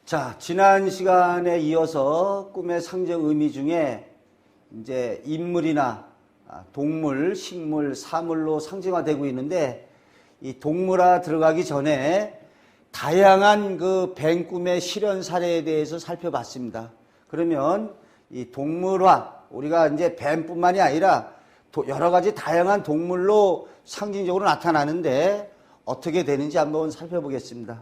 자, 지난 시간에 이어서 꿈의 상징 의미 중에 이제 인물이나 동물, 식물, 사물로 상징화되고 있는데, 이 동물화 들어가기 전에 다양한 그 뱀 꿈의 실현 사례에 대해서 살펴봤습니다. 그러면 이 동물화, 우리가 이제 뱀뿐만이 아니라 여러 가지 다양한 동물로 상징적으로 나타나는데 어떻게 되는지 한번 살펴보겠습니다.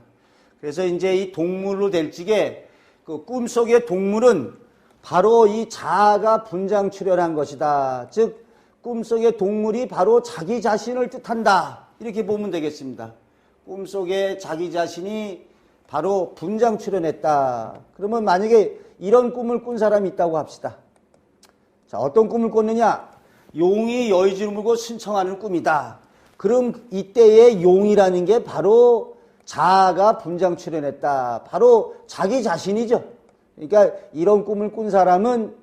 그래서 이제 이 동물로 될 적에 그 꿈속의 동물은 바로 이 자아가 분장 출현한 것이다. 즉 꿈속의 동물이 바로 자기 자신을 뜻한다. 이렇게 보면 되겠습니다. 꿈속에 자기 자신이 바로 분장 출현했다. 그러면 만약에 이런 꿈을 꾼 사람이 있다고 합시다. 자, 어떤 꿈을 꿨느냐? 용이 여의주를 물고 순청하는 꿈이다. 그럼 이때의 용이라는 게 바로 자아가 분장 출현했다. 바로 자기 자신이죠. 그러니까 이런 꿈을 꾼 사람은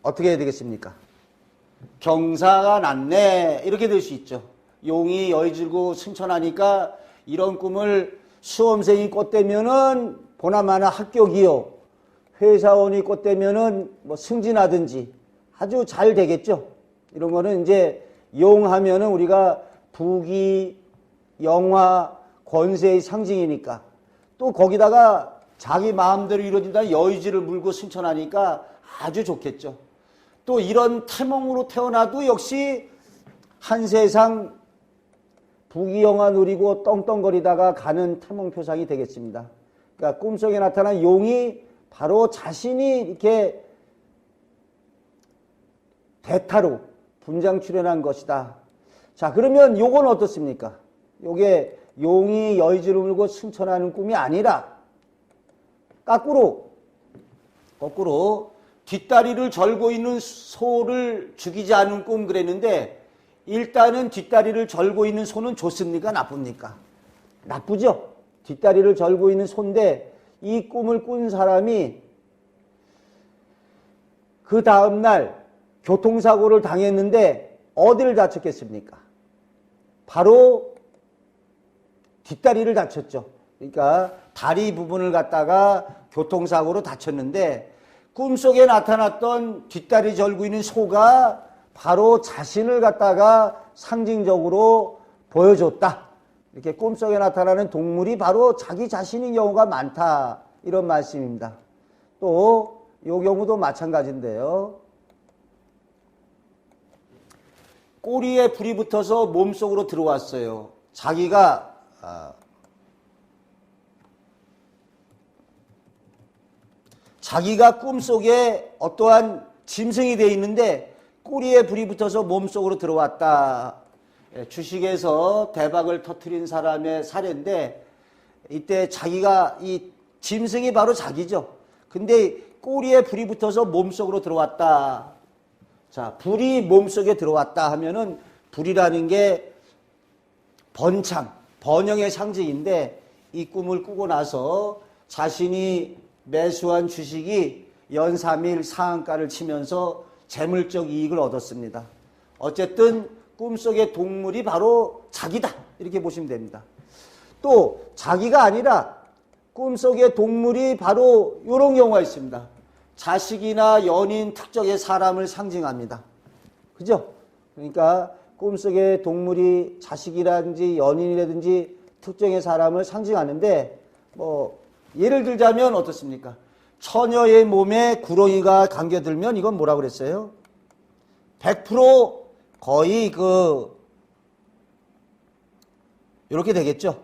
어떻게 해야 되겠습니까? 경사가 났네. 이렇게 될 수 있죠. 용이 여의주고 승천하니까 이런 꿈을 수험생이 꿨다면은 보나마나 합격이요. 회사원이 꿨다면은 뭐 승진하든지 아주 잘 되겠죠. 이런 거는 이제 용하면은 우리가 부귀, 영화, 권세의 상징이니까, 또 거기다가 자기 마음대로 이루어진다는 여의지를 물고 승천하니까 아주 좋겠죠. 또 이런 태몽으로 태어나도 역시 한 세상 부귀영화 누리고 떵떵거리다가 가는 태몽표상이 되겠습니다. 그러니까 꿈속에 나타난 용이 바로 자신이 이렇게 대타로 분장 출현한 것이다. 자, 그러면 요건 어떻습니까? 요게 용이 여의주를 물고 승천하는 꿈이 아니라 거꾸로 뒷다리를 절고 있는 소를 죽이지 않은 꿈 그랬는데, 일단은 뒷다리를 절고 있는 소는 좋습니까? 나쁩니까? 나쁘죠? 뒷다리를 절고 있는 소인데 이 꿈을 꾼 사람이 그 다음날 교통사고를 당했는데 어디를 다쳤겠습니까? 바로 뒷다리를 다쳤죠. 그러니까 다리 부분을 갖다가 교통사고로 다쳤는데 꿈속에 나타났던 뒷다리 절고 있는 소가 바로 자신을 갖다가 상징적으로 보여줬다. 이렇게 꿈속에 나타나는 동물이 바로 자기 자신인 경우가 많다. 이런 말씀입니다. 또 이 경우도 마찬가지인데요. 꼬리에 불이 붙어서 몸속으로 들어왔어요. 자기가 꿈속에 어떠한 짐승이 되어 있는데 꼬리에 불이 붙어서 몸속으로 들어왔다. 주식에서 대박을 터뜨린 사람의 사례인데, 이때 자기가 이 짐승이 바로 자기죠. 근데 꼬리에 불이 붙어서 몸속으로 들어왔다. 자, 불이 몸속에 들어왔다 하면은 불이라는 게 번영의 상징인데, 이 꿈을 꾸고 나서 자신이 매수한 주식이 연 3일 상한가를 치면서 재물적 이익을 얻었습니다. 어쨌든 꿈속의 동물이 바로 자기다. 이렇게 보시면 됩니다. 또 자기가 아니라 꿈속의 동물이 바로 이런 경우가 있습니다. 자식이나 연인, 특정의 사람을 상징합니다. 그죠? 그러니까 꿈속의 동물이 자식이라든지 연인이라든지 특정의 사람을 상징하는데, 뭐 예를 들자면 어떻습니까? 처녀의 몸에 구렁이가 감겨들면 이건 뭐라고 그랬어요? 100% 거의 이렇게 되겠죠.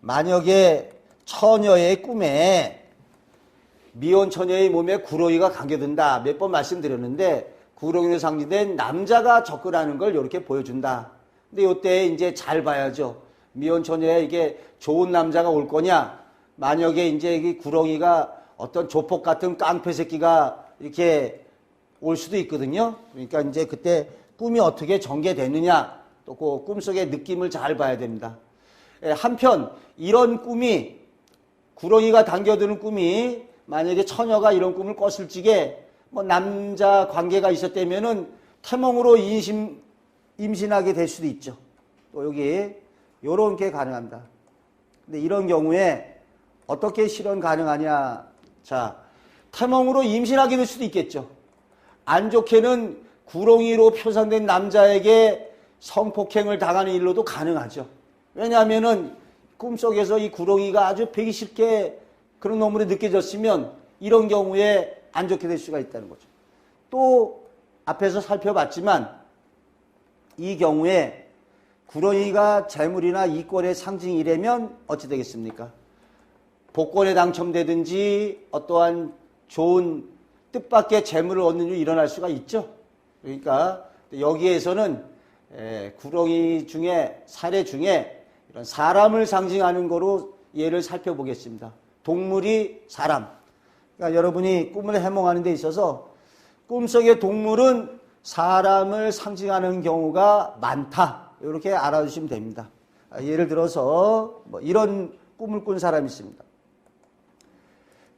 만약에 처녀의 꿈에 미혼 처녀의 몸에 구렁이가 감겨든다. 몇 번 말씀드렸는데, 구렁이로 상징된 남자가 접근하는 걸 이렇게 보여준다. 근데 이때 이제 잘 봐야죠. 미혼 처녀에 이게 좋은 남자가 올 거냐? 만약에 이제 이 구렁이가 어떤 조폭 같은 깡패 새끼가 이렇게 올 수도 있거든요. 그러니까 이제 그때 꿈이 어떻게 전개되느냐, 또 그 꿈속의 느낌을 잘 봐야 됩니다. 한편 이런 꿈이, 구렁이가 당겨드는 꿈이 만약에 처녀가 이런 꿈을 꿨을 적에 뭐 남자 관계가 있었다면은 태몽으로 임신하게 될 수도 있죠. 또 여기 요런 게 가능합니다. 근데 이런 경우에 어떻게 실현 가능하냐? 자, 태몽으로 임신하게 될 수도 있겠죠. 안 좋게는 구렁이로 표상된 남자에게 성폭행을 당하는 일로도 가능하죠. 왜냐하면은 꿈속에서 이 구렁이가 아주 배기 싫게 그런 놈으로 느껴졌으면 이런 경우에 안 좋게 될 수가 있다는 거죠. 또 앞에서 살펴봤지만 이 경우에 구렁이가 재물이나 이권의 상징이라면 어찌 되겠습니까? 복권에 당첨되든지 어떠한 좋은 뜻밖의 재물을 얻는 일이 일어날 수가 있죠. 그러니까 여기에서는 구렁이 중에 사례 중에 이런 사람을 상징하는 거로 예를 살펴보겠습니다. 동물이 사람. 그러니까 여러분이 꿈을 해몽하는 데 있어서 꿈속의 동물은 사람을 상징하는 경우가 많다. 이렇게 알아두시면 됩니다. 예를 들어서 뭐 이런 꿈을 꾼 사람이 있습니다.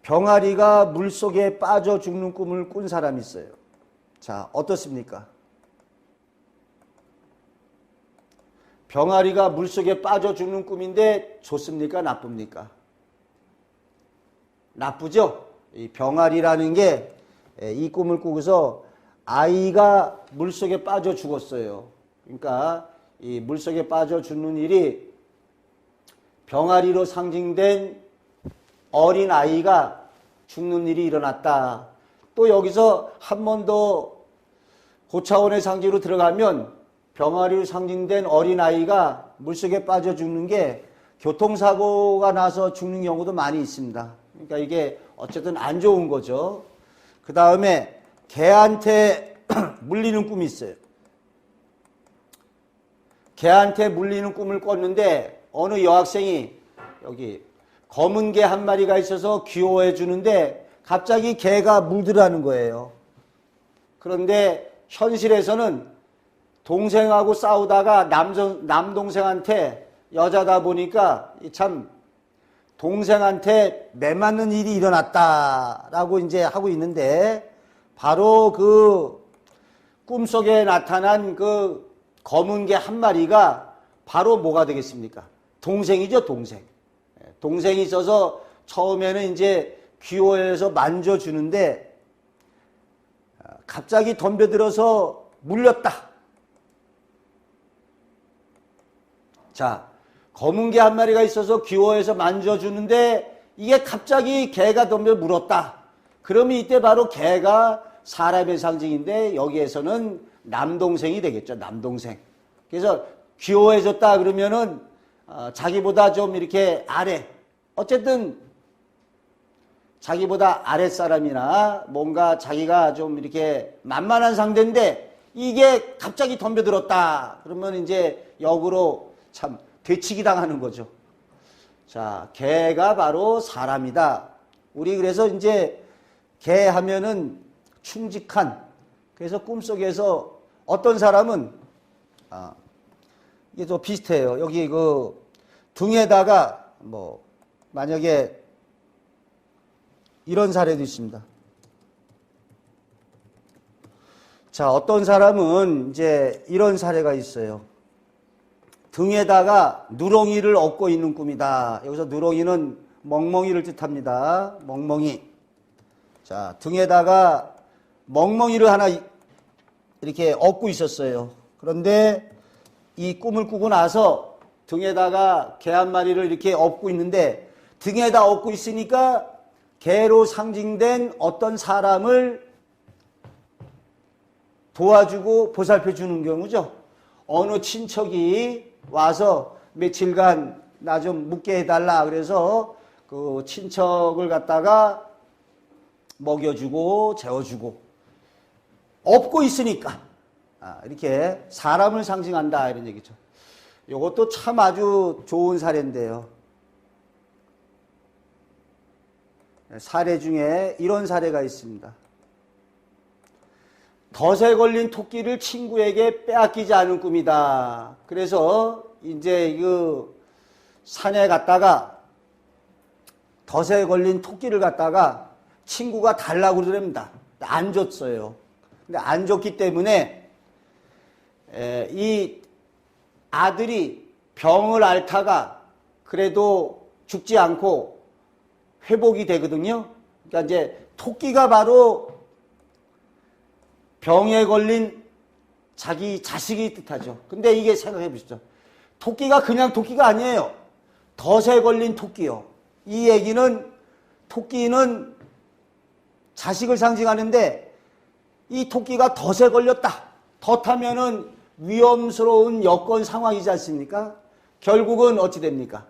병아리가 물속에 빠져 죽는 꿈을 꾼 사람이 있어요. 자, 어떻습니까? 병아리가 물속에 빠져 죽는 꿈인데 좋습니까? 나쁩니까? 나쁘죠? 이 병아리라는 게 이 꿈을 꾸고서 아이가 물속에 빠져 죽었어요. 그러니까 이 물속에 빠져 죽는 일이 병아리로 상징된 어린 아이가 죽는 일이 일어났다. 또 여기서 한 번 더 고차원의 상징으로 들어가면 병아리로 상징된 어린 아이가 물속에 빠져 죽는 게 교통사고가 나서 죽는 경우도 많이 있습니다. 그러니까 이게 어쨌든 안 좋은 거죠. 그 다음에 개한테 물리는 꿈이 있어요. 개한테 물리는 꿈을 꿨는데 어느 여학생이 여기 검은 개 한 마리가 있어서 귀여워해 주는데 갑자기 개가 물들어가는 거예요. 그런데 현실에서는 동생하고 싸우다가 남동생한테 여자다 보니까 참 동생한테 매맞는 일이 일어났다라고 이제 하고 있는데 바로 그 꿈속에 나타난 그 검은 개 한 마리가 바로 뭐가 되겠습니까? 동생이죠, 동생. 동생이 있어서 처음에는 이제 귀여워해서 만져주는데 갑자기 덤벼들어서 물렸다. 자, 검은 개 한 마리가 있어서 귀여워해서 만져주는데 이게 갑자기 개가 덤벼 물었다. 그러면 이때 바로 개가 사람의 상징인데 여기에서는 남동생이 되겠죠. 남동생. 그래서 귀여워해졌다 그러면은 자기보다 좀 이렇게 아래, 어쨌든 자기보다 아랫사람이나 뭔가 자기가 좀 이렇게 만만한 상대인데 이게 갑자기 덤벼들었다. 그러면 이제 역으로 참 되치기 당하는 거죠. 자, 개가 바로 사람이다. 우리 그래서 이제 개 하면은 충직한, 그래서 꿈속에서 어떤 사람은 이게 또 비슷해요. 여기 그 등에다가 뭐 만약에 이런 사례도 있습니다. 자, 어떤 사람은 이제 이런 사례가 있어요. 등에다가 누렁이를 업고 있는 꿈이다. 여기서 누렁이는 멍멍이를 뜻합니다. 멍멍이. 자, 등에다가 멍멍이를 하나 이렇게 업고 있었어요. 그런데 이 꿈을 꾸고 나서 등에다가 개 한 마리를 이렇게 업고 있는데 등에다 업고 있으니까 개로 상징된 어떤 사람을 도와주고 보살펴 주는 경우죠. 어느 친척이 와서 며칠간 나 좀 묵게 해달라 그래서 그 친척을 갖다가 먹여주고 재워주고 업고 있으니까 이렇게 사람을 상징한다 이런 얘기죠. 이것도 참 아주 좋은 사례인데요. 사례 중에 이런 사례가 있습니다. 덫에 걸린 토끼를 친구에게 빼앗기지 않은 꿈이다. 그래서 이제 그 산에 갔다가 덫에 걸린 토끼를 갖다가 친구가 달라고 그럽니다. 안 줬어요. 근데 안 줬기 때문에 이 아들이 병을 앓다가 그래도 죽지 않고 회복이 되거든요. 그러니까 이제 토끼가 바로 병에 걸린 자기 자식이 뜻하죠. 근데 이게 생각해 보시죠. 토끼가 그냥 토끼가 아니에요. 덫에 걸린 토끼요. 이 얘기는 토끼는 자식을 상징하는데 이 토끼가 덫에 걸렸다. 덫하면은 위험스러운 여건 상황이지 않습니까? 결국은 어찌 됩니까?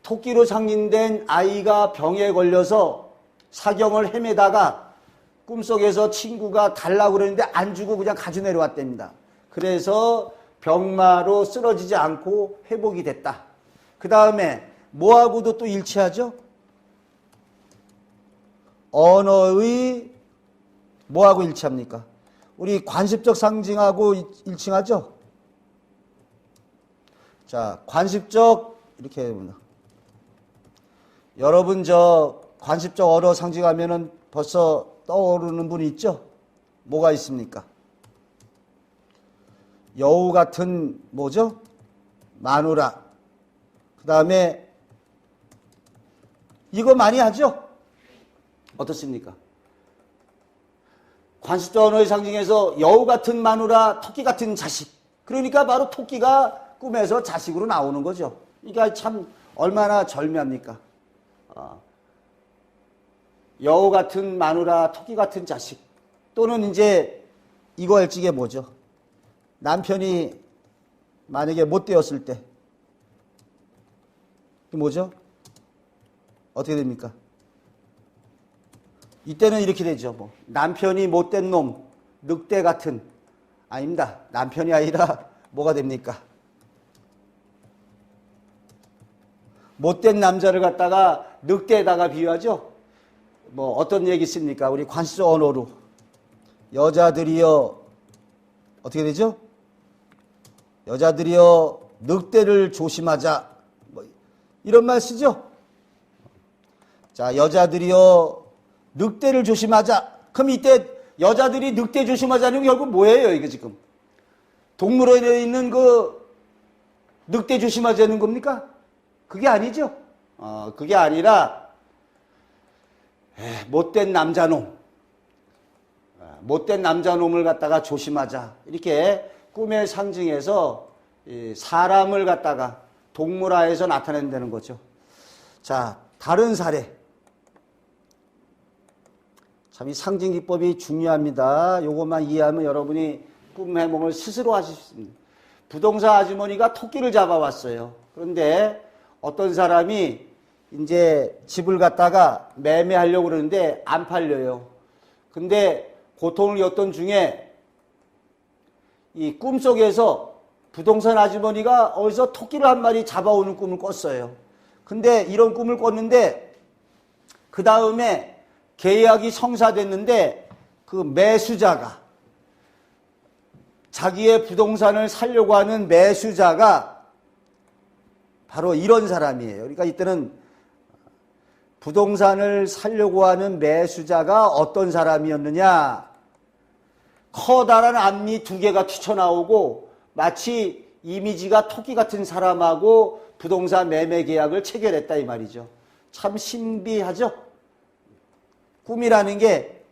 토끼로 상징된 아이가 병에 걸려서 사경을 헤매다가 꿈속에서 친구가 달라고 그러는데 안 주고 그냥 가져 내려왔답니다. 그래서 병마로 쓰러지지 않고 회복이 됐다. 그 다음에 뭐하고도 또 일치하죠? 언어의 뭐하고 일치합니까? 우리 관습적 상징하고 일치하죠? 자, 관습적 이렇게 여러분 저 관습적 언어 상징하면은 벌써 떠오르는 분이 있죠? 뭐가 있습니까? 여우 같은 뭐죠? 마누라. 그 다음에 이거 많이 하죠? 어떻습니까? 관습적 언어의 상징에서 여우 같은 마누라, 토끼 같은 자식. 그러니까 바로 토끼가 꿈에서 자식으로 나오는 거죠. 그러니까 참 얼마나 절묘합니까? 여우 같은 마누라, 토끼 같은 자식. 또는 이제 이거 일찍에 뭐죠? 남편이 만약에 못 되었을 때 뭐죠? 어떻게 됩니까? 이때는 이렇게 되죠. 뭐 남편이 못된 놈, 늑대 같은. 아닙니다. 남편이 아니라 뭐가 됩니까? 못된 남자를 갖다가 늑대에다가 비유하죠. 뭐 어떤 얘기 있습니까? 우리 관습적 언어로 여자들이여 어떻게 되죠? 여자들이여 늑대를 조심하자. 뭐 이런 말 쓰죠. 자, 여자들이여 늑대를 조심하자. 그럼 이때 여자들이 늑대 조심하자는 게 결국 뭐예요? 이게 지금 동물원에 있는 그 늑대 조심하자는 겁니까? 그게 아니죠. 그게 아니라 못된 남자놈, 못된 남자놈을 갖다가 조심하자. 이렇게 꿈의 상징에서 사람을 갖다가 동물화해서 나타낸다는 거죠. 자, 다른 사례. 참 이 상징 기법이 중요합니다. 요것만 이해하면 여러분이 꿈 해몽을 스스로 하실 수 있습니다. 부동산 아주머니가 토끼를 잡아왔어요. 그런데 어떤 사람이 이제 집을 갖다가 매매하려고 그러는데 안 팔려요. 근데 고통을 겪던 중에 이 꿈속에서 부동산 아주머니가 어디서 토끼를 한 마리 잡아오는 꿈을 꿨어요. 근데 이런 꿈을 꿨는데 그 다음에 계약이 성사됐는데 그 매수자가 자기의 부동산을 사려고 하는 매수자가 바로 이런 사람이에요. 그러니까 이때는 부동산을 사려고 하는 매수자가 어떤 사람이었느냐. 커다란 앞니 2개가 튀쳐나오고 마치 이미지가 토끼 같은 사람하고 부동산 매매 계약을 체결했다 이 말이죠. 참 신비하죠? 꿈이라는 게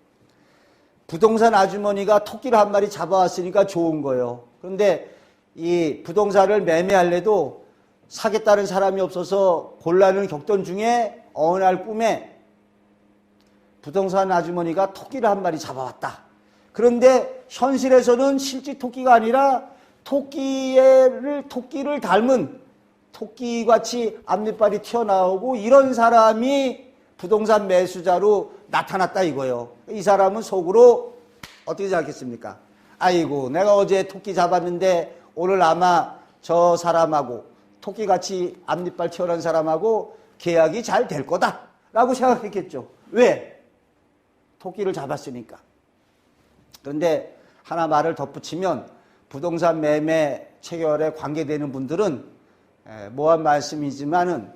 부동산 아주머니가 토끼를 한 마리 잡아왔으니까 좋은 거예요. 그런데 이 부동산을 매매할래도 사겠다는 사람이 없어서 곤란을 겪던 중에 어느 날 꿈에 부동산 아주머니가 토끼를 한 마리 잡아왔다. 그런데 현실에서는 실제 토끼가 아니라 토끼를 닮은 토끼같이 앞니빨이 튀어나오고 이런 사람이 부동산 매수자로 나타났다 이거예요. 이 사람은 속으로 어떻게 생각했습니까? 아이고 내가 어제 토끼 잡았는데 오늘 아마 저 사람하고 토끼같이 앞니빨 튀어나온 사람하고 계약이 잘 될 거다 라고 생각했겠죠. 왜? 토끼를 잡았으니까. 그런데 하나 말을 덧붙이면 부동산 매매 체결에 관계되는 분들은 모한 말씀이지만은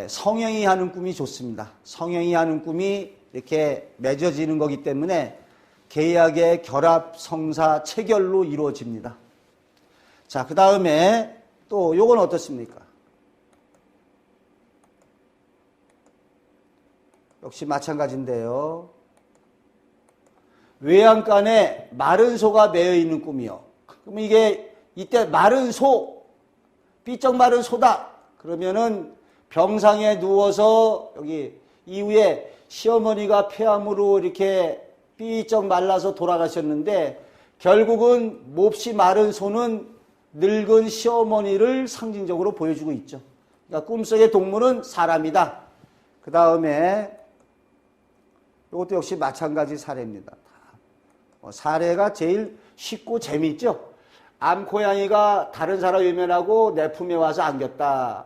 성행위 하는 꿈이 좋습니다. 성행위 하는 꿈이 이렇게 맺어지는 거기 때문에 계약의 결합, 성사, 체결로 이루어집니다. 자, 그 다음에 또 요건 어떻습니까? 역시 마찬가지인데요. 외양간에 마른 소가 매여 있는 꿈이요. 그러면 이게 이때 마른 소, 삐쩍 마른 소다. 그러면은 병상에 누워서 여기 이후에 시어머니가 폐암으로 이렇게 삐쩍 말라서 돌아가셨는데 결국은 몹시 마른 소는 늙은 시어머니를 상징적으로 보여주고 있죠. 그러니까 꿈속의 동물은 사람이다. 그 다음에 이것도 역시 마찬가지 사례입니다. 사례가 제일 쉽고 재미있죠. 암고양이가 다른 사람 외면하고 내 품에 와서 안겼다.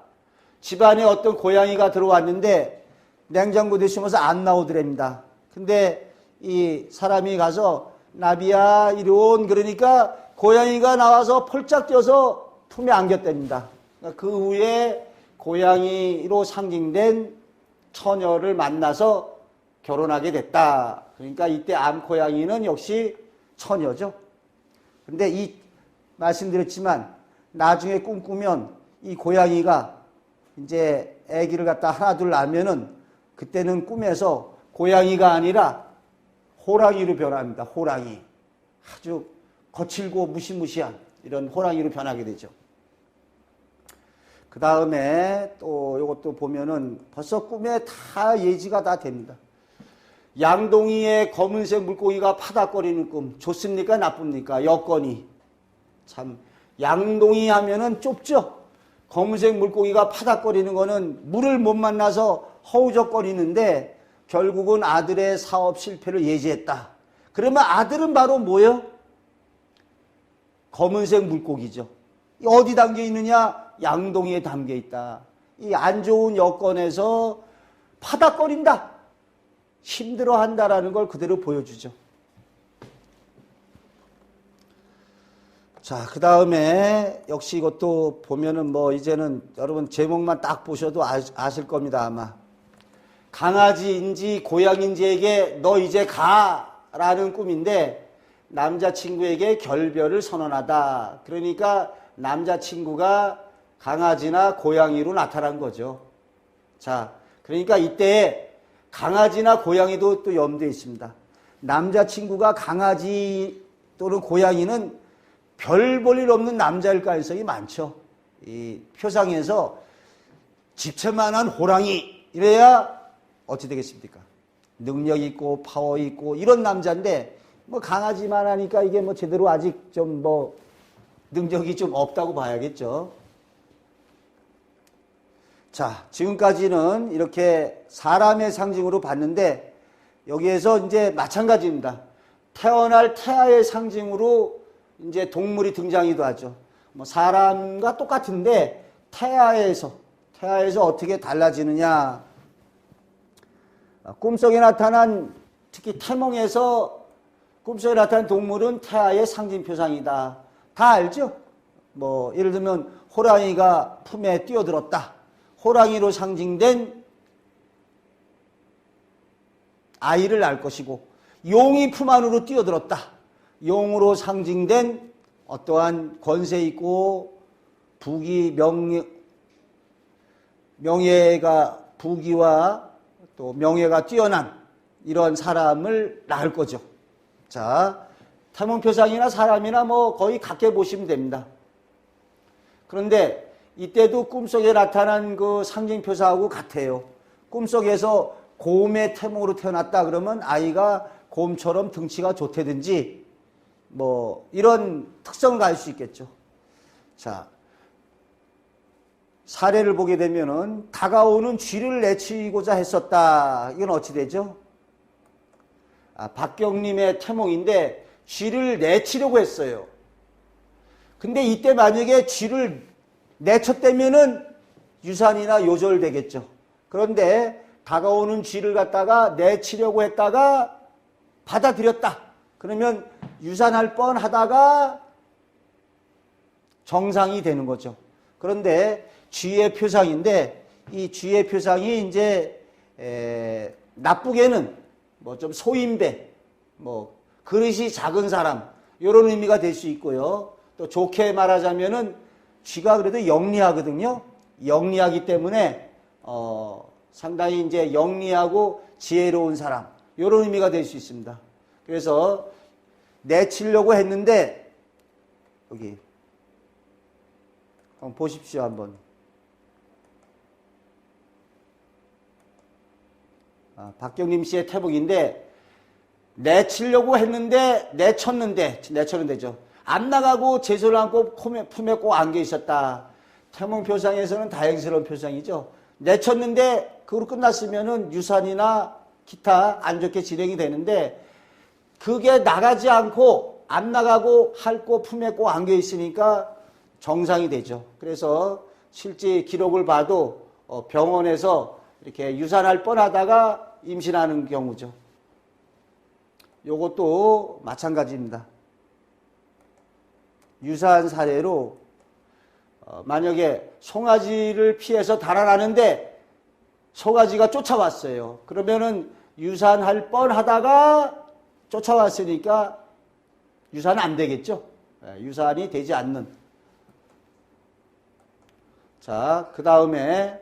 집안에 어떤 고양이가 들어왔는데 냉장고 뒤심어서 안 나오더랍니다. 근데 이 사람이 가서 나비야 이리온 그러니까 고양이가 나와서 펄짝 뛰어서 품에 안겼답니다. 그 후에 고양이로 상징된 처녀를 만나서 결혼하게 됐다. 그러니까 이때 암고양이는 역시 처녀죠. 근데 이 말씀드렸지만 나중에 꿈꾸면 이 고양이가 이제 아기를 갖다 하나 둘 낳으면은 그때는 꿈에서 고양이가 아니라 호랑이로 변합니다. 호랑이. 아주 거칠고 무시무시한 이런 호랑이로 변하게 되죠. 그 다음에 또 이것도 보면은 벌써 꿈에 다 예지가 다 됩니다. 양동이에 검은색 물고기가 파닥거리는 꿈. 좋습니까? 나쁩니까? 여건이. 참, 양동이 하면은 좁죠? 검은색 물고기가 파닥거리는 거는 물을 못 만나서 허우적거리는데 결국은 아들의 사업 실패를 예지했다. 그러면 아들은 바로 뭐예요? 검은색 물고기죠. 어디 담겨 있느냐? 양동이에 담겨 있다. 이 안 좋은 여건에서 파닥거린다. 힘들어한다라는 걸 그대로 보여주죠. 자, 그 다음에 역시 이것도 보면은 뭐 이제는 여러분 제목만 딱 보셔도 아실 겁니다, 아마. 강아지인지 고양이인지에게 너 이제 가라는 꿈인데 남자친구에게 결별을 선언하다. 그러니까 남자친구가 강아지나 고양이로 나타난 거죠. 자, 그러니까 이때 강아지나 고양이도 또 염두에 있습니다. 남자친구가 강아지 또는 고양이는 별 볼 일 없는 남자일 가능성이 많죠. 이 표상에서 집채만한 호랑이 이래야 어찌 되겠습니까? 능력 있고 파워 있고 이런 남자인데 뭐 강아지만 하니까 이게 뭐 제대로 아직 좀 뭐 능력이 좀 없다고 봐야겠죠. 자, 지금까지는 이렇게 사람의 상징으로 봤는데 여기에서 이제 마찬가지입니다. 태어날 태아의 상징으로 이제 동물이 등장하기도 하죠. 뭐 사람과 똑같은데 태아에서 어떻게 달라지느냐. 꿈속에 나타난 특히 태몽에서 꿈속에 나타난 동물은 태아의 상징 표상이다. 다 알죠? 뭐 예를 들면 호랑이가 품에 뛰어들었다. 호랑이로 상징된 아이를 낳을 것이고 용이 품 안으로 뛰어들었다. 용으로 상징된 어떠한 권세 있고 부귀 명예가 부귀와 또 명예가 뛰어난 이런 사람을 낳을 거죠. 자, 태몽표상이나 사람이나 뭐 거의 같게 보시면 됩니다. 그런데 이때도 꿈속에 나타난 그 상징표사하고 같아요. 꿈속에서 곰의 태몽으로 태어났다 그러면 아이가 곰처럼 등치가 좋다든지 뭐 이런 특성을 가질 수 있겠죠. 자, 사례를 보게 되면은 다가오는 쥐를 내치고자 했었다. 이건 어찌 되죠? 박경림의 태몽인데 쥐를 내치려고 했어요. 근데 이때 만약에 쥐를 내쳤다면은 유산이나 요절되겠죠. 그런데 다가오는 쥐를 갖다가 내치려고 했다가 받아들였다. 그러면 유산할 뻔 하다가 정상이 되는 거죠. 그런데 쥐의 표상인데 이 쥐의 표상이 이제 나쁘게는 뭐 좀 소인배, 뭐 그릇이 작은 사람 이런 의미가 될 수 있고요. 또 좋게 말하자면은 쥐가 그래도 영리하거든요. 영리하기 때문에 상당히 이제 영리하고 지혜로운 사람, 이런 의미가 될 수 있습니다. 그래서 내치려고 했는데, 여기 한번 보십시오. 한번. 박경림 씨의 태복인데, 내치려고 했는데 내쳤는데죠. 안 나가고 제소를 안고 품에 꼭 안겨 있었다. 태몽 표상에서는 다행스러운 표상이죠. 내쳤는데 그걸로 끝났으면은 유산이나 기타 안 좋게 진행이 되는데, 그게 나가지 않고 안 나가고 핥고 품에 꼭 안겨 있으니까 정상이 되죠. 그래서 실제 기록을 봐도 병원에서 이렇게 유산할 뻔하다가 임신하는 경우죠. 요것도 마찬가지입니다. 유사한 사례로 만약에 송아지를 피해서 달아나는데 송아지가 쫓아왔어요. 그러면은 유산할 뻔하다가 쫓아왔으니까 유산은 안 되겠죠. 유산이 되지 않는. 자, 그 다음에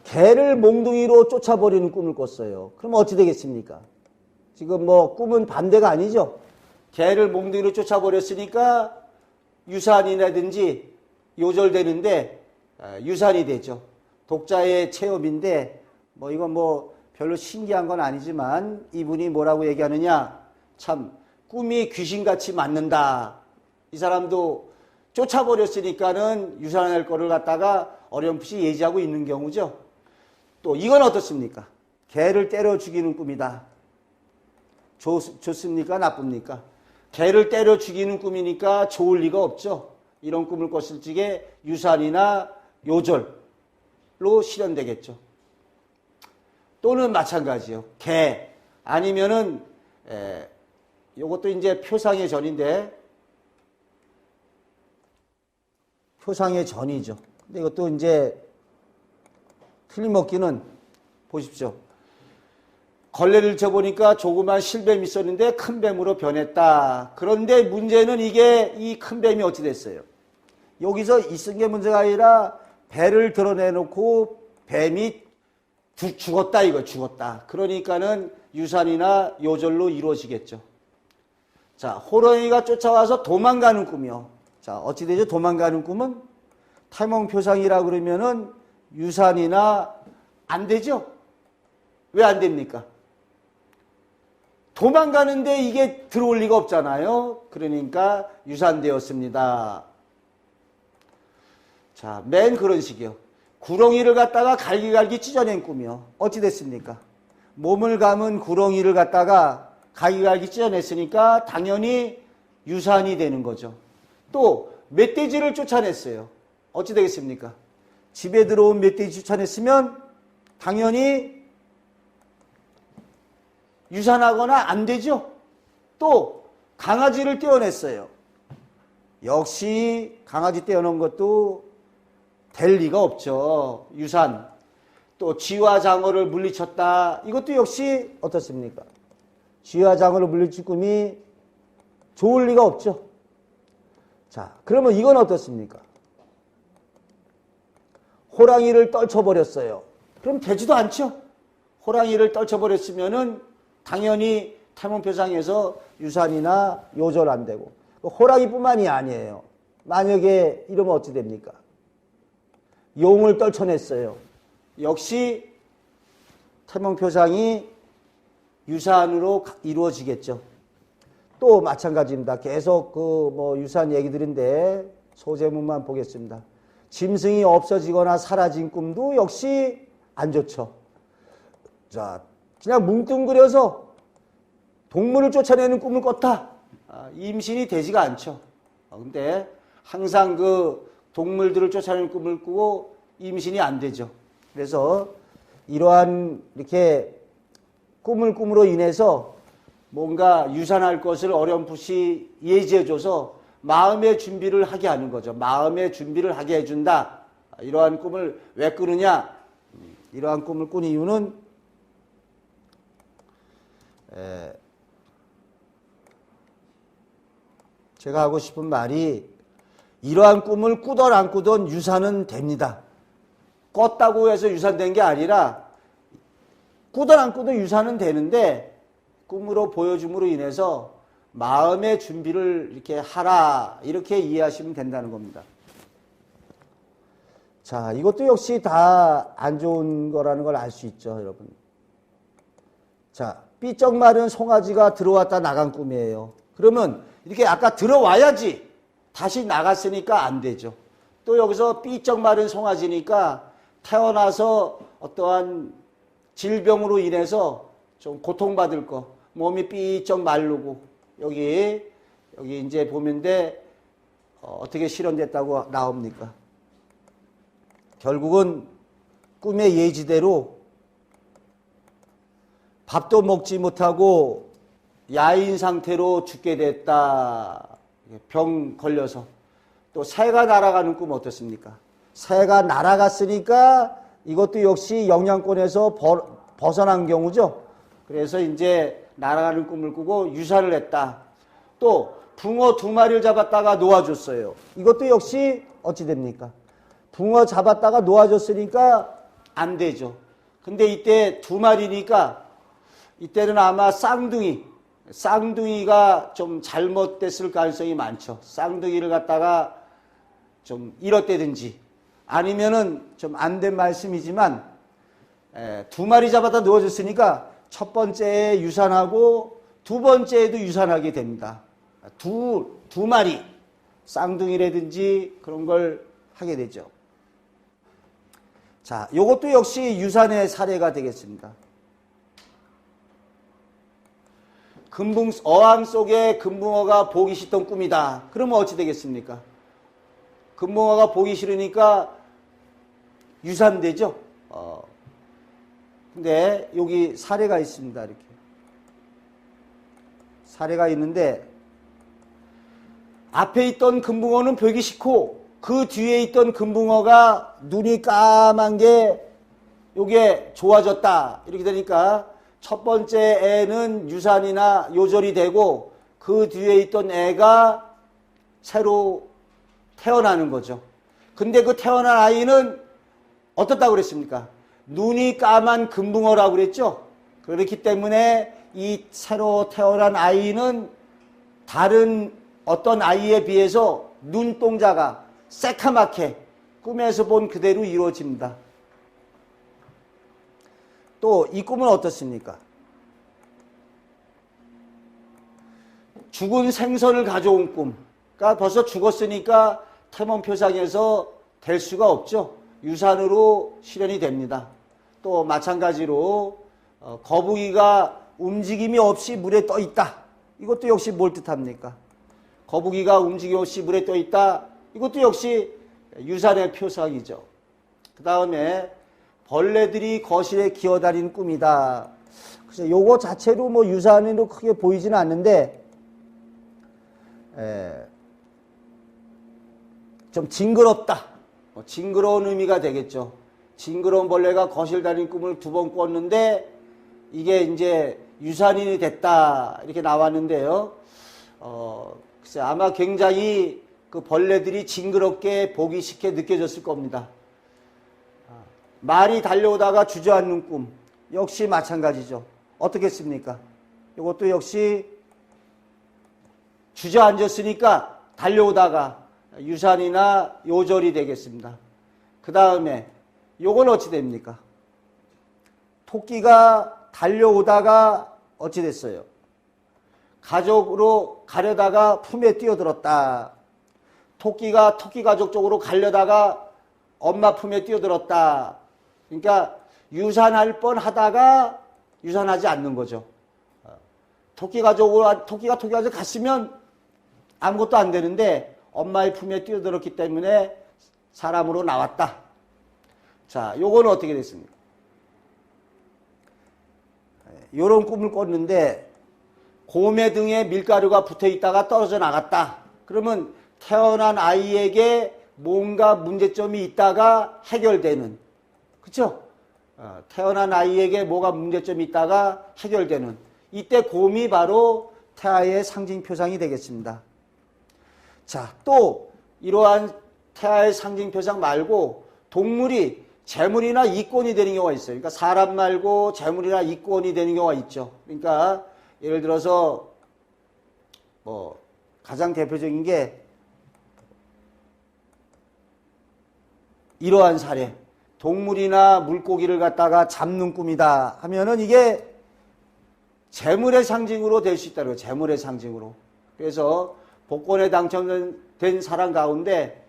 개를 몽둥이로 쫓아버리는 꿈을 꿨어요. 그럼 어찌 되겠습니까? 지금 뭐 꿈은 반대가 아니죠. 개를 몽둥이로 쫓아버렸으니까 유산이라든지 요절되는데 유산이 되죠. 독자의 체험인데 뭐 이건 뭐 별로 신기한 건 아니지만 이분이 뭐라고 얘기하느냐, 참 꿈이 귀신같이 맞는다. 이 사람도 쫓아버렸으니까는 유산할 거를 갖다가 어렴풋이 예지하고 있는 경우죠. 또 이건 어떻습니까? 개를 때려 죽이는 꿈이다. 좋습니까? 나쁩니까? 개를 때려 죽이는 꿈이니까 좋을 리가 없죠. 이런 꿈을 꿨을 적에 유산이나 요절로 실현되겠죠. 또는 마찬가지요. 개 아니면은 요것도 이제 표상의 전인데, 표상의 전이죠. 근데 이것도 이제 틀림없기는, 보십시오. 걸레를 쳐보니까 조그만 실뱀이 있었는데 큰 뱀으로 변했다. 그런데 문제는 이게 이 큰 뱀이 어찌 됐어요? 여기서 있은 게 문제가 아니라 배를 드러내놓고 뱀이 죽었다, 이거 죽었다. 그러니까는 유산이나 요절로 이루어지겠죠. 자, 호랑이가 쫓아와서 도망가는 꿈이요. 자, 어찌 되죠? 도망가는 꿈은 태몽표상이라 그러면은 유산이나 안 되죠? 왜 안 됩니까? 도망가는데 이게 들어올 리가 없잖아요. 그러니까 유산되었습니다. 자, 맨 그런 식이요. 구렁이를 갖다가 갈기갈기 찢어낸 꿈이요. 어찌 됐습니까? 몸을 감은 구렁이를 갖다가 갈기갈기 찢어냈으니까 당연히 유산이 되는 거죠. 또 멧돼지를 쫓아냈어요. 어찌 되겠습니까? 집에 들어온 멧돼지 쫓아냈으면 당연히 유산하거나 안 되죠. 또 강아지를 떼어냈어요. 역시 강아지 떼어놓은 것도 될 리가 없죠. 유산. 또 쥐와 장어를 물리쳤다. 이것도 역시 어떻습니까? 쥐와 장어를 물리칠 꿈이 좋을 리가 없죠. 자, 그러면 이건 어떻습니까? 호랑이를 떨쳐버렸어요. 그럼 되지도 않죠. 호랑이를 떨쳐버렸으면은 당연히 태몽표상에서 유산이나 요절 안 되고, 호랑이뿐만이 아니에요. 만약에 이러면 어찌 됩니까? 용을 떨쳐냈어요. 역시 태몽표상이 유산으로 이루어지겠죠. 또 마찬가지입니다. 계속 유산 얘기들인데 소제문만 보겠습니다. 짐승이 없어지거나 사라진 꿈도 역시 안 좋죠. 자, 그냥 뭉뚱그려서 동물을 쫓아내는 꿈을 꿨다. 임신이 되지가 않죠. 근데 항상 그 동물들을 쫓아내는 꿈을 꾸고 임신이 안 되죠. 그래서 이러한 이렇게 꿈을 꿈으로 인해서 뭔가 유산할 것을 어렴풋이 예지해줘서 마음의 준비를 하게 하는 거죠. 마음의 준비를 하게 해준다. 이러한 꿈을 왜 꾸느냐? 이러한 꿈을 꾼 이유는 제가 하고 싶은 말이, 이러한 꿈을 꾸던 안 꾸던 유산은 됩니다. 껐다고 해서 유산된 게 아니라 꾸든 안 꾸든 유산은 되는데 꿈으로 보여줌으로 인해서 마음의 준비를 이렇게 하라 이렇게 이해하시면 된다는 겁니다. 자, 이것도 역시 다 안 좋은 거라는 걸 알 수 있죠, 여러분. 자, 삐쩍 마른 송아지가 들어왔다 나간 꿈이에요. 그러면 이렇게 아까 들어와야지 다시 나갔으니까 안 되죠. 또 여기서 삐쩍 마른 송아지니까 태어나서 어떠한 질병으로 인해서 좀 고통받을 거, 몸이 삐쩍 마르고 여기 이제 보면 어떻게 실현됐다고 나옵니까? 결국은 꿈의 예지대로 밥도 먹지 못하고 야인 상태로 죽게 됐다. 병 걸려서. 또 새가 날아가는 꿈 어떻습니까? 새가 날아갔으니까 이것도 역시 영향권에서 벗어난 경우죠. 그래서 이제 날아가는 꿈을 꾸고 유산을 했다. 또 붕어 2마리를 잡았다가 놓아줬어요. 이것도 역시 어찌 됩니까? 붕어 잡았다가 놓아줬으니까 안 되죠. 근데 이때 2마리니까 이때는 아마 쌍둥이가 좀 잘못됐을 가능성이 많죠. 쌍둥이를 갖다가 좀 잃었다든지 아니면은 좀 안 된 말씀이지만 2마리 잡았다 놓아줬으니까 첫 번째에 유산하고 두 번째에도 유산하게 됩니다. 두 마리 쌍둥이라든지 그런 걸 하게 되죠. 자, 요것도 역시 유산의 사례가 되겠습니다. 어항 속에 금붕어가 보기 싫던 꿈이다. 그러면 어찌 되겠습니까? 금붕어가 보기 싫으니까 유산되죠. 근데 여기 사례가 있습니다. 이렇게 사례가 있는데 앞에 있던 금붕어는 보기 싫고 그 뒤에 있던 금붕어가 눈이 까만 게 요게 좋아졌다. 이렇게 되니까 첫 번째 애는 유산이나 요절이 되고 그 뒤에 있던 애가 새로 태어나는 거죠. 근데 그 태어난 아이는 어떻다고 그랬습니까? 눈이 까만 금붕어라고 그랬죠. 그렇기 때문에 이 새로 태어난 아이는 다른 어떤 아이에 비해서 눈동자가 새카맣게 꿈에서 본 그대로 이루어집니다. 또 이 꿈은 어떻습니까? 죽은 생선을 가져온 꿈. 그러니까 벌써 죽었으니까 태몽표상에서 될 수가 없죠. 유산으로 실현이 됩니다. 또 마찬가지로 거북이가 움직임이 없이 물에 떠 있다. 이것도 역시 뭘 뜻합니까? 거북이가 움직임 없이 물에 떠 있다. 이것도 역시 유산의 표상이죠. 그 다음에 벌레들이 거실에 기어다니는 꿈이다. 그래서 요거 자체로 뭐 유산으로 크게 보이지는 않는데 좀 징그럽다. 징그러운 의미가 되겠죠. 징그러운 벌레가 거실 다니는 꿈을 2번 꿨는데 이게 이제 유산인이 됐다. 이렇게 나왔는데요. 글쎄 아마 굉장히 그 벌레들이 징그럽게 보기 싫게 느껴졌을 겁니다. 말이 달려오다가 주저앉는 꿈 역시 마찬가지죠. 어떻겠습니까? 이것도 역시 주저앉았으니까 달려오다가 유산이나 요절이 되겠습니다. 그 다음에 요건 어찌 됩니까? 토끼가 달려오다가 어찌 됐어요? 가족으로 가려다가 품에 뛰어들었다. 토끼가 토끼 가족 쪽으로 가려다가 엄마 품에 뛰어들었다. 그러니까 유산할 뻔 하다가 유산하지 않는 거죠. 토끼가 토끼 가족 갔으면 아무것도 안 되는데 엄마의 품에 뛰어들었기 때문에 사람으로 나왔다. 자, 요거는 어떻게 됐습니까? 요런 꿈을 꿨는데 고매 등에 밀가루가 붙어 있다가 떨어져 나갔다. 그러면 태어난 아이에게 뭔가 문제점이 있다가 해결되는, 그렇죠? 태어난 아이에게 뭐가 문제점이 있다가 해결되는, 이때 곰이 바로 태아의 상징 표상이 되겠습니다. 자, 또 이러한 태아의 상징 표상 말고 동물이 재물이나 이권이 되는 경우가 있어요. 그러니까 사람 말고 재물이나 이권이 되는 경우가 있죠. 그러니까 예를 들어서 뭐 가장 대표적인 게 이러한 사례. 동물이나 물고기를 갖다가 잡는 꿈이다 하면은 이게 재물의 상징으로 될 수 있다는 거예요. 재물의 상징으로. 그래서 복권에 당첨된 사람 가운데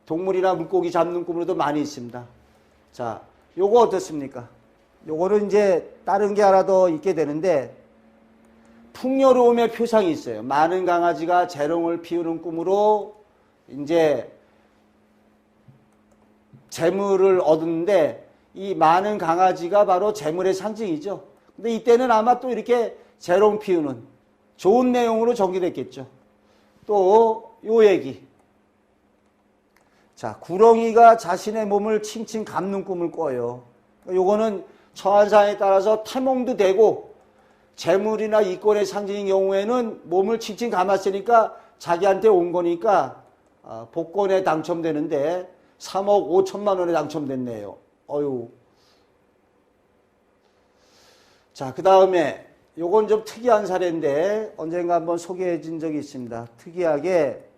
동물이나 물고기 잡는 꿈으로도 많이 있습니다. 자, 요거 어떻습니까? 요거는 이제 다른 게 하나 더 있게 되는데 풍요로움의 표상이 있어요. 많은 강아지가 재롱을 피우는 꿈으로 이제 재물을 얻는데 이 많은 강아지가 바로 재물의 상징이죠. 근데 이때는 아마 또 이렇게 재롱 피우는 좋은 내용으로 전개됐겠죠. 또 요 얘기. 자, 구렁이가 자신의 몸을 칭칭 감는 꿈을 꿔요. 요거는 처한 상황에 따라서 태몽도 되고 재물이나 이권의 상징인 경우에는 몸을 칭칭 감았으니까 자기한테 온 거니까 복권에 당첨되는데 3억 5천만 원에 당첨됐네요. 어휴. 자, 그 다음에 요건 좀 특이한 사례인데 언젠가 한번 소개해 준 적이 있습니다. 특이하게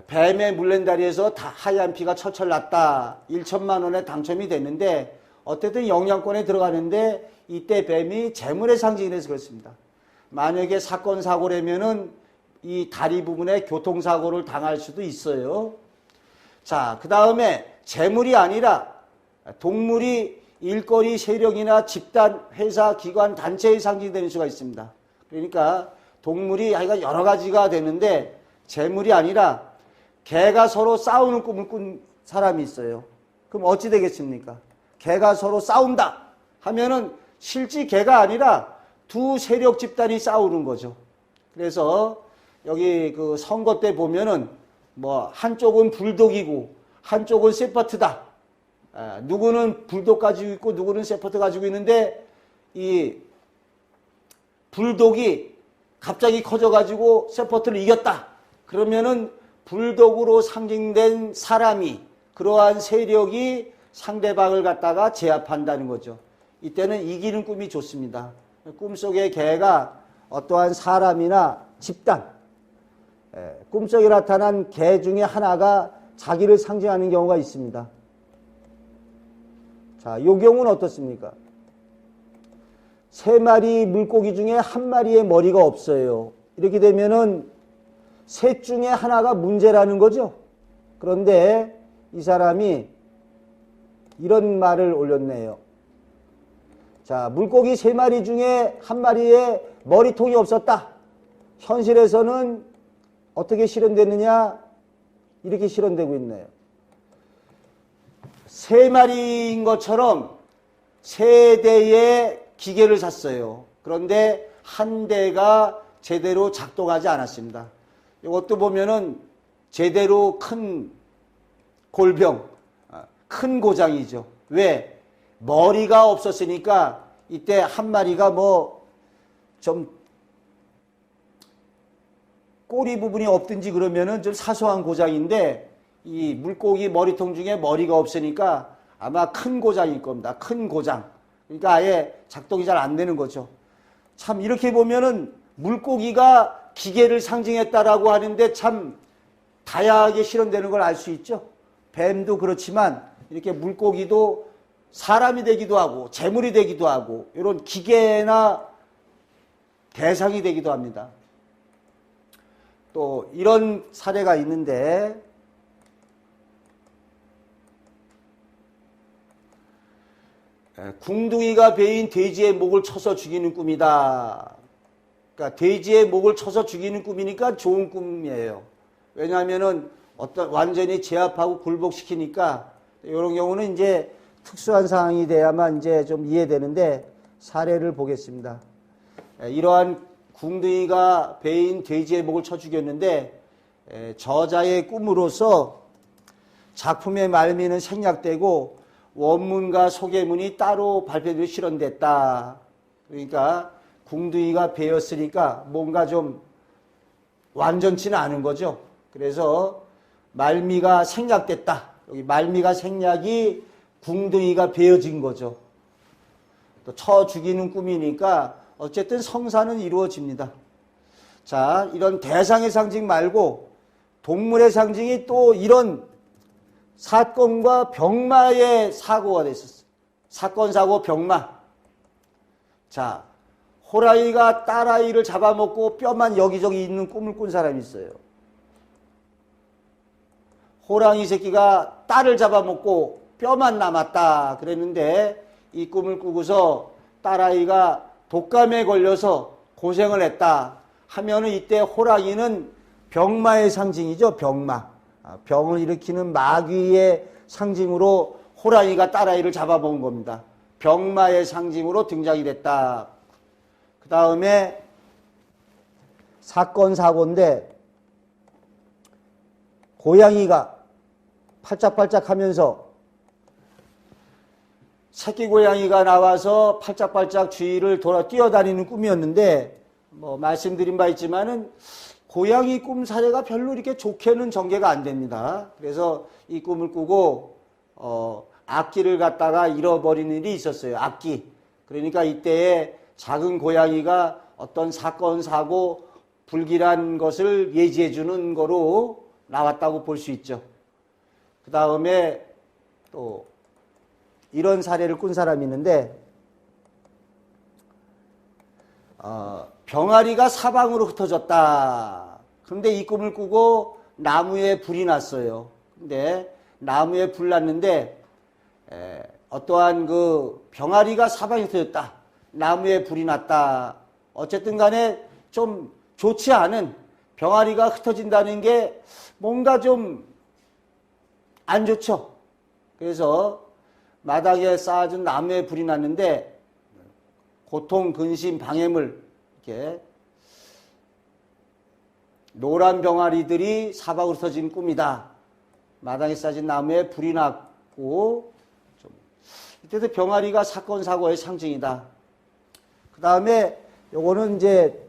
뱀의 물렌다리에서 하얀 피가 철철 났다. 1천만 원에 당첨이 됐는데 어쨌든 영양권에 들어가는데 이때 뱀이 재물의 상징이 돼서 그렇습니다. 만약에 사건 사고라면은 이 다리 부분에 교통사고를 당할 수도 있어요. 자, 그 다음에 재물이 아니라 동물이 일거리 세력이나 집단, 회사, 기관, 단체의 상징이 되는 수가 있습니다. 그러니까 동물이 하여간 여러 가지가 되는데 재물이 아니라 개가 서로 싸우는 꿈을 꾼 사람이 있어요. 그럼 어찌 되겠습니까? 개가 서로 싸운다 하면은 실제 개가 아니라 두 세력 집단이 싸우는 거죠. 그래서 여기 그 선거 때 보면은 뭐 한쪽은 불독이고 한쪽은 세퍼트다. 누구는 불독 가지고 있고 누구는 세퍼트 가지고 있는데 이 불독이 갑자기 커져가지고 세퍼트를 이겼다. 그러면은 불독으로 상징된 사람이 그러한 세력이 상대방을 갖다가 제압한다는 거죠. 이때는 이기는 꿈이 좋습니다. 꿈속의 개가 어떠한 사람이나 집단, 꿈속에 나타난 개 중에 하나가 자기를 상징하는 경우가 있습니다. 자, 이 경우는 어떻습니까? 3마리 물고기 중에 1마리의 머리가 없어요. 이렇게 되면은 셋 중에 하나가 문제라는 거죠. 그런데 이 사람이 이런 말을 올렸네요. 자, 물고기 3마리 중에 1마리에 머리통이 없었다. 현실에서는 어떻게 실현됐느냐? 이렇게 실현되고 있네요. 3마리인 것처럼 3대의 기계를 샀어요. 그런데 한 대가 제대로 작동하지 않았습니다. 이것도 보면은 제대로 큰 골병, 큰 고장이죠. 왜? 머리가 없었으니까 이때 한 마리가 뭐 좀 꼬리 부분이 없든지 그러면은 좀 사소한 고장인데 이 물고기 머리통 중에 머리가 없으니까 아마 큰 고장일 겁니다. 큰 고장. 그러니까 아예 작동이 잘 안 되는 거죠. 참 이렇게 보면은 물고기가 기계를 상징했다라고 하는데 참 다양하게 실현되는 걸 알 수 있죠. 뱀도 그렇지만 이렇게 물고기도 사람이 되기도 하고 재물이 되기도 하고 이런 기계나 대상이 되기도 합니다. 또 이런 사례가 있는데 궁둥이가 베인 돼지의 목을 쳐서 죽이는 꿈이다. 그러니까 돼지의 목을 쳐서 죽이는 꿈이니까 좋은 꿈이에요. 왜냐하면은 완전히 제압하고 굴복시키니까 이런 경우는 이제 특수한 상황이 돼야만 이제 좀 이해되는데 사례를 보겠습니다. 이러한 궁둥이가 베인 돼지의 목을 쳐 죽였는데 저자의 꿈으로서 작품의 말미는 생략되고 원문과 소개문이 따로 발표되어 실현됐다. 그러니까 궁둥이가 베었으니까 뭔가 좀 완전치는 않은 거죠. 그래서 말미가 생략됐다. 여기 말미가 생략이 궁둥이가 베어진 거죠. 또 쳐 죽이는 꿈이니까 어쨌든 성사는 이루어집니다. 자, 이런 대상의 상징 말고 동물의 상징이 또 이런 사건과 병마의 사고가 됐었어요. 사건, 사고, 병마. 자, 호랑이가 딸아이를 잡아먹고 뼈만 여기저기 있는 꿈을 꾼 사람이 있어요. 호랑이 새끼가 딸을 잡아먹고 뼈만 남았다 그랬는데 이 꿈을 꾸고서 딸아이가 독감에 걸려서 고생을 했다 하면은 이때 호랑이는 병마의 상징이죠. 병마. 병을 일으키는 마귀의 상징으로 호랑이가 딸아이를 잡아먹은 겁니다. 병마의 상징으로 등장이 됐다. 그 다음에 사건, 사고인데 고양이가 팔짝팔짝 하면서 새끼 고양이가 나와서 팔짝팔짝 주위를 돌아 뛰어다니는 꿈이었는데 뭐 말씀드린 바 있지만은 고양이 꿈 사례가 별로 이렇게 좋게는 전개가 안 됩니다. 그래서 이 꿈을 꾸고 악기를 갖다가 잃어버리는 일이 있었어요. 악기. 그러니까 이때에 작은 고양이가 어떤 사건, 사고, 불길한 것을 예지해 주는 거로 나왔다고 볼 수 있죠. 그 다음에 또 이런 사례를 꾼 사람이 있는데 병아리가 사방으로 흩어졌다. 그런데 이 꿈을 꾸고 나무에 불이 났어요. 근데 나무에 불 났는데 어떠한 그 병아리가 사방에 흩어졌다. 나무에 불이 났다. 어쨌든 간에 좀 좋지 않은 병아리가 흩어진다는 게 뭔가 좀 안 좋죠. 그래서 마당에 쌓아준 나무에 불이 났는데 고통, 근심, 방해물 이렇게 노란 병아리들이 사방으로 흩어진 꿈이다. 마당에 쌓아진 나무에 불이 났고 이때도 병아리가 사건, 사고의 상징이다. 그 다음에 요거는 이제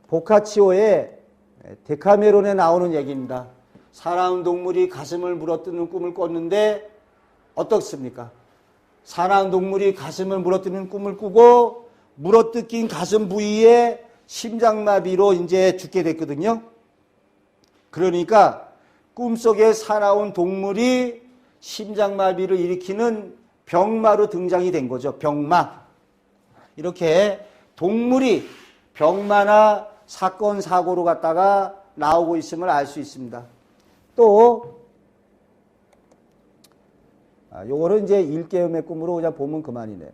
보카치오의 데카메론에 나오는 얘기입니다. 사나운 동물이 가슴을 물어뜯는 꿈을 꿨는데 어떻습니까? 사나운 동물이 가슴을 물어뜯는 꿈을 꾸고 물어뜯긴 가슴 부위에 심장마비로 이제 죽게 됐거든요. 그러니까 꿈속에 사나운 동물이 심장마비를 일으키는 병마로 등장이 된 거죠. 병마. 이렇게 동물이 병마나 사건, 사고로 갖다가 나오고 있음을 알 수 있습니다. 또 요거는 이제 일깨움의 꿈으로 그냥 보면 그만이네요.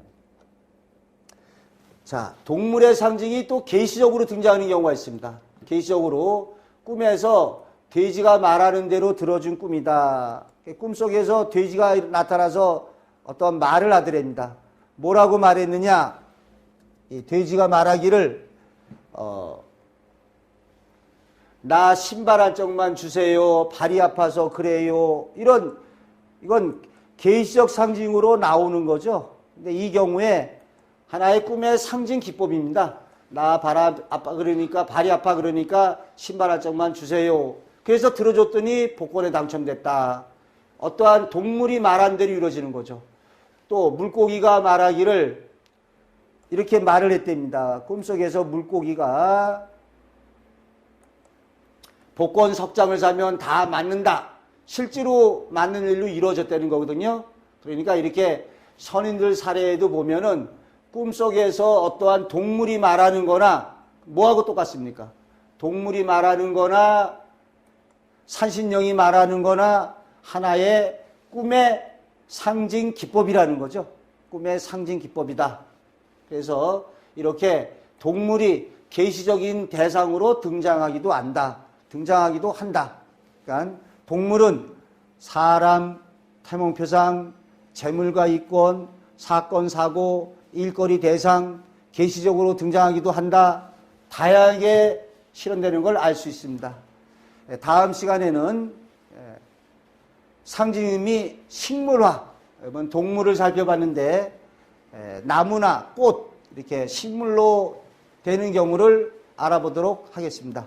자, 동물의 상징이 또 계시적으로 등장하는 경우가 있습니다. 계시적으로 꿈에서 돼지가 말하는 대로 들어준 꿈이다. 꿈속에서 돼지가 나타나서 어떤 말을 하더랍니다. 뭐라고 말했느냐? 이 돼지가 말하기를 나 신발 한 짝만 주세요. 발이 아파서 그래요. 이건 계시적 상징으로 나오는 거죠. 근데 이 경우에 하나의 꿈의 상징 기법입니다. 나 발 아파 그러니까 발이 아파 그러니까 신발 한 짝만 주세요. 그래서 들어줬더니 복권에 당첨됐다. 어떠한 동물이 말한 대로 이루어지는 거죠. 또 물고기가 말하기를 이렇게 말을 했답니다. 꿈속에서 물고기가 복권 석장을 사면 다 맞는다. 실제로 맞는 일로 이루어졌다는 거거든요. 그러니까 이렇게 선인들 사례에도 보면은 꿈속에서 어떠한 동물이 말하는 거나 뭐하고 똑같습니까? 동물이 말하는 거나 산신령이 말하는 거나 하나의 꿈의 상징 기법이라는 거죠. 꿈의 상징 기법이다. 그래서 이렇게 동물이 계시적인 대상으로 등장하기도 한다. 그러니까 동물은 사람, 태몽표상, 재물과 이권, 사건, 사고, 일거리 대상, 계시적으로 등장하기도 한다. 다양하게 실현되는 걸 알 수 있습니다. 다음 시간에는 상징의미 식물화, 이번 동물을 살펴봤는데 나무나 꽃 이렇게 식물로 되는 경우를 알아보도록 하겠습니다.